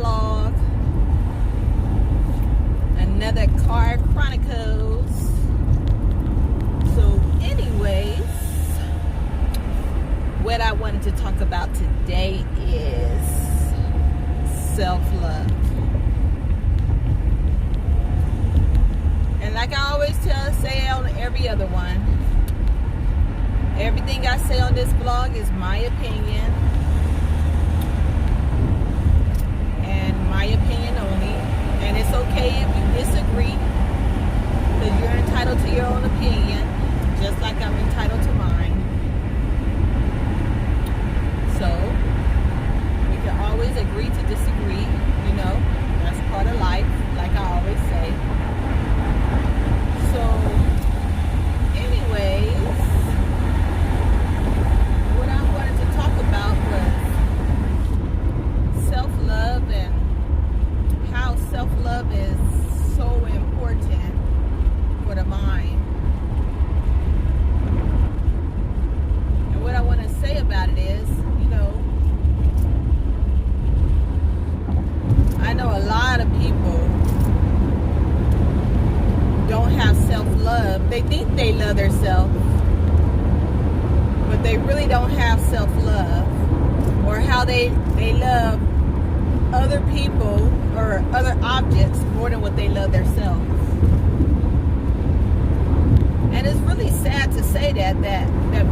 vlog, another Car Chronicles. So anyways, what I wanted to talk about today is self-love. And like I always say on every other one, everything I say on this vlog is my opinion. And my opinion only. And it's okay if you disagree, because you're entitled to your own opinion, just like I'm entitled to mine. So, we can always agree to disagree, you know, that's part of life, like I always say. So, anyways, what I wanted to talk about was self-love and how self-love is so important for the mind. And what I want to say about it is, you know, I know a lot of people don't have self-love. They think they love themselves, but they really don't have self-love, or how they love other people or other objects more than what they love themselves. And it's really sad to say that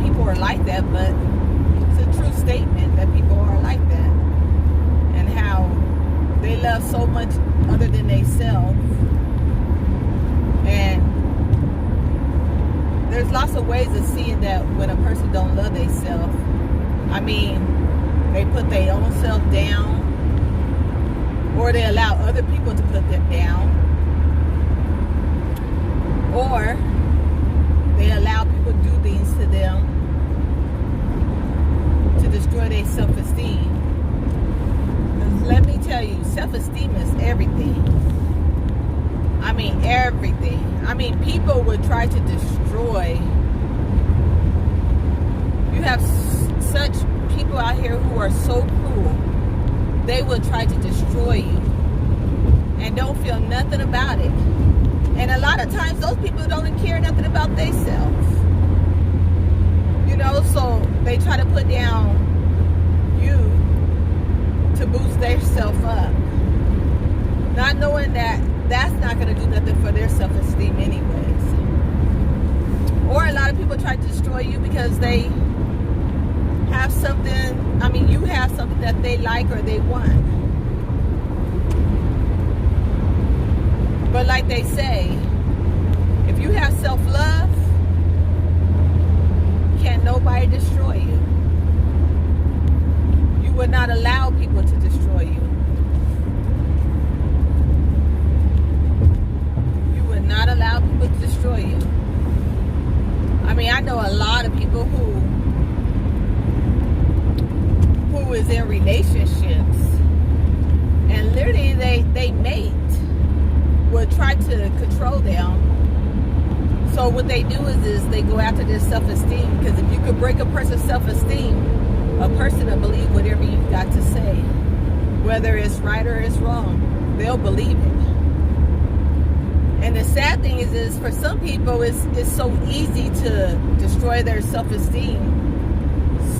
people are like that, but it's a true statement that people are like that, and how they love so much other than themselves. And there's lots of ways of seeing that when a person don't love themselves. I mean, they put their own self down, or they allow other people to put them down, or they allow people to do things to them to destroy their self-esteem. Let me tell you, self-esteem is everything. I mean, everything. I mean, people would try to destroy. You have such people out here who are so cruel. They will try to destroy you and don't feel nothing about it. And a lot of times those people don't care nothing about themselves. You know, so they try to put down you to boost their self up, not knowing that that's not going to do nothing for their self-esteem anyways. Or a lot of people try to destroy you because they have something, I mean, you have something that they like or they want. But like they say, if you have self-love, can't nobody destroy you. You would not allow people to destroy you. You would not allow people to destroy you. I mean, I know a lot of people who is in relationships, and literally they mate will try to control them. So what they do is they go after their self-esteem, because if you could break a person's self-esteem, a person will believe whatever you've got to say, whether it's right or it's wrong. They'll believe it. And the sad thing is for some people it's so easy to destroy their self-esteem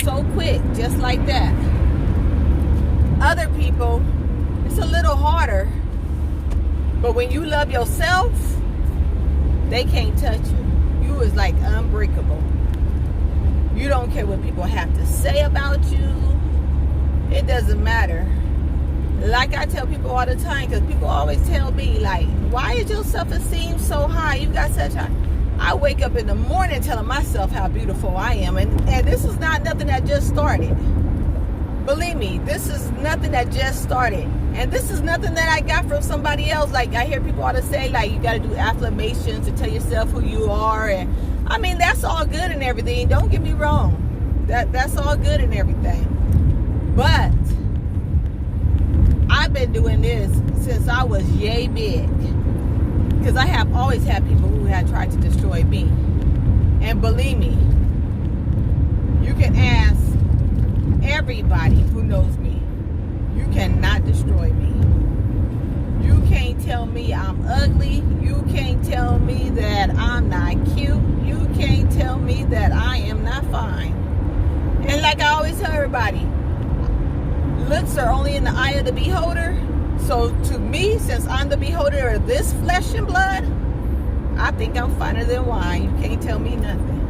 so quick, just like that. Other people, it's a little harder. But when you love yourself, they can't touch you. You is like unbreakable. You don't care what people have to say about you. It doesn't matter. Like I tell people all the time, because people always tell me, like, why is your self-esteem so high? You got such high. I wake up in the morning telling myself how beautiful I am. And this is not nothing that just started. Believe me, this is nothing that just started. And this is nothing that I got from somebody else. Like, I hear people all to say, like, you got to do affirmations to tell yourself who you are. And I mean, that's all good and everything. Don't get me wrong. That's all good and everything. But I've been doing this since I was yay big. Because I have always had people who had tried to destroy me. And believe me, you can ask everybody who knows me. You cannot destroy me. can't tell me I'm ugly. You can't tell me that I'm not cute. You can't tell me that I am not fine. And like I always tell everybody, looks are only in the eye of the beholder. So to me, since I'm the beholder of this flesh and blood, I think I'm finer than wine. You can't tell me nothing.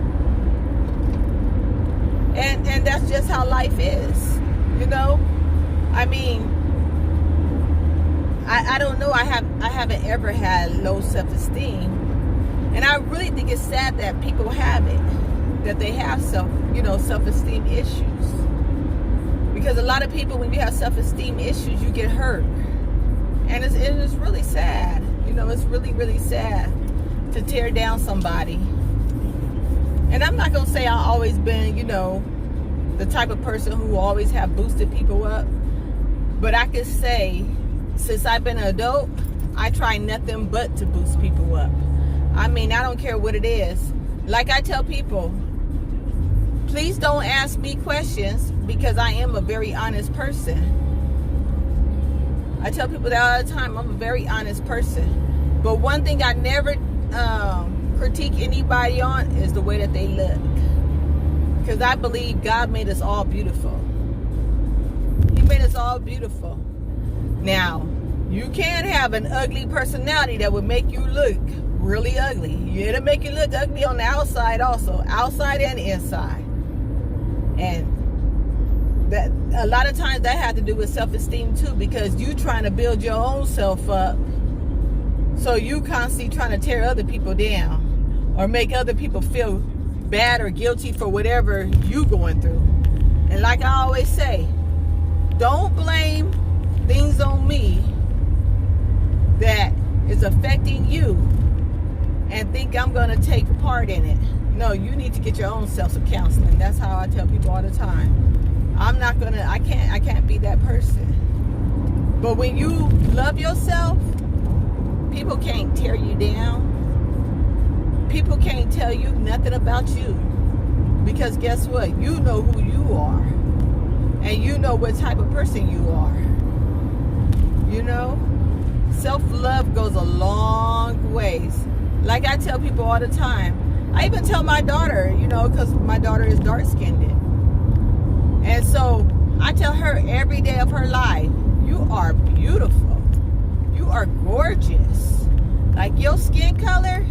And that's just how life is, you know. I mean, I don't know. I haven't ever had low self-esteem, and I really think it's sad that people have it, that they have self-esteem issues. Because a lot of people, when you have self-esteem issues, you get hurt, and it's really sad. You know, it's really, really sad to tear down somebody. And I'm not gonna say I've always been, the type of person who always have boosted people up, but I could say, since I've been an adult, I try nothing but to boost people up. I mean, I don't care what it is. Like I tell people, please don't ask me questions, because I am a very honest person. I tell people that all the time. I'm a very honest person. But one thing I never critique anybody on is the way that they look. Because I believe God made us all beautiful. He made us all beautiful. Now, you can have an ugly personality that would make you look really ugly. It'll make you look ugly on the outside also. Outside and inside. And that a lot of times that has to do with self-esteem too, because you trying to build your own self up. So you constantly trying to tear other people down or make other people feel bad or guilty for whatever you going through. And like I always say, don't blame things on me that is affecting you and think I'm going to take part in it. No, you need to get your own self some counseling. That's how I tell people all the time. I can't be that person. But when you love yourself, people can't tear you down. People can't tell you nothing about you. Because guess what? You know who you are. And you know what type of person you are. You know? Self-love goes a long ways. Like I tell people all the time. I even tell my daughter, because my daughter is dark-skinned. And so I tell her every day of her life, you are beautiful. You are gorgeous. Like your skin color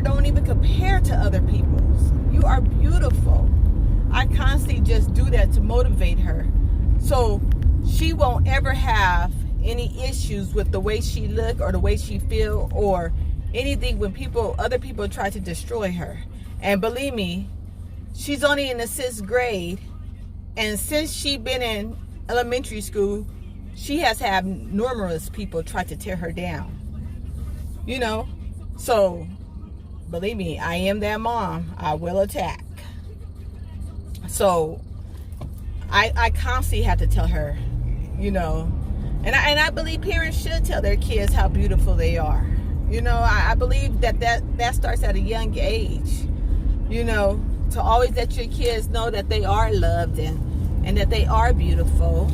don't even compare to other people's. You are beautiful. I constantly just do that to motivate her. So she won't ever have any issues with the way she look or the way she feel or anything when other people try to destroy her. And believe me, she's only in the 6th grade, and since she been in elementary school, she has had numerous people try to tear her down. So believe me, I am that mom. I will attack. So I constantly have to tell her, and I believe parents should tell their kids how beautiful they are. I believe that starts at a young age, to always let your kids know that they are loved and that they are beautiful.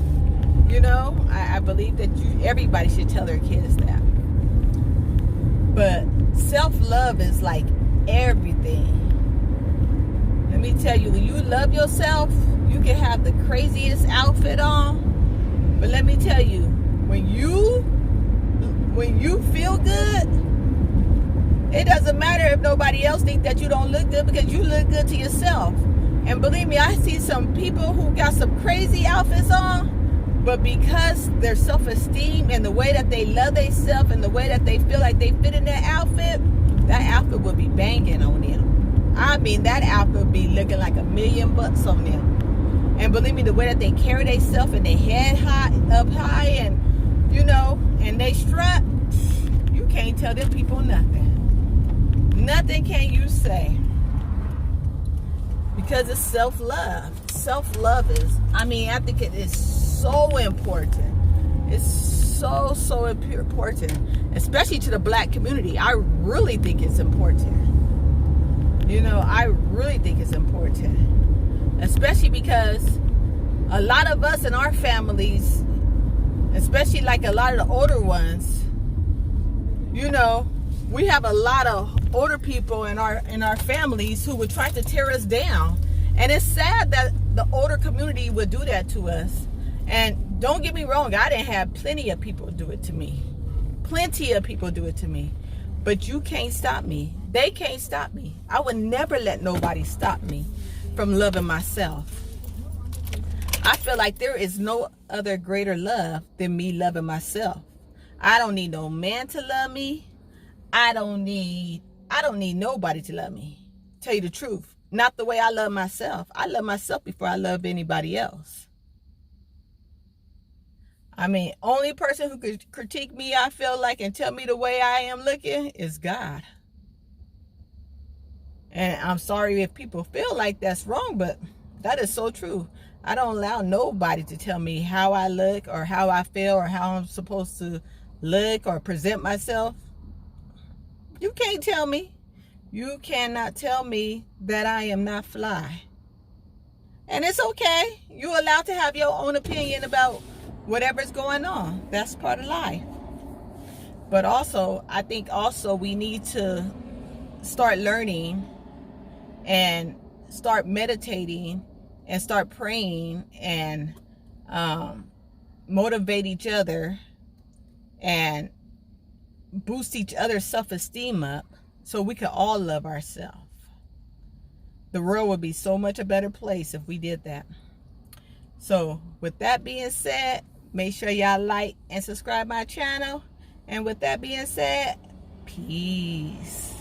I believe that everybody should tell their kids that. But self-love is like everything. Let me tell you, when you love yourself, you can have the craziest outfit on. But let me tell you, when you feel good, it doesn't matter if nobody else thinks that you don't look good, because you look good to yourself. And believe me, I see some people who got some crazy outfits on, but because their self-esteem and the way that they love themselves and the way that they feel like they fit in that outfit will be banging on them. I mean, that outfit will be looking like $1 million on them. And believe me, the way that they carry themselves and their head up high and, and they strut, you can't tell them people nothing. Nothing can you say. Because it's self-love. Self-love is, I think it is so important. It's so important. Especially to the black community. I really think it's important. I really think it's important. Especially because a lot of us in our families, especially like a lot of the older ones. You know, we have a lot of older people in our families who would try to tear us down. And it's sad that the older community would do that to us. And don't get me wrong, I didn't have plenty of people do it to me. Plenty of people do it to me. But you can't stop me. They can't stop me. I would never let nobody stop me from loving myself. I feel like there is no other greater love than me loving myself. I don't need no man to love me. I don't need nobody to love me. Tell you the truth. Not the way I love myself. I love myself before I love anybody else. I mean, only person who could critique me, I feel like, and tell me the way I am looking is God. And I'm sorry if people feel like that's wrong, but that is so true. I don't allow nobody to tell me how I look or how I feel or how I'm supposed to look or present myself. You can't tell me. You cannot tell me that I am not fly. And it's okay. You're allowed to have your own opinion about whatever's going on. That's part of life. But also, I think also we need to start learning and start meditating and start praying and motivate each other and boost each other's self-esteem up so we can all love ourselves. The world would be so much a better place if we did that. So with that being said, make sure y'all like and subscribe my channel. And with that being said, peace.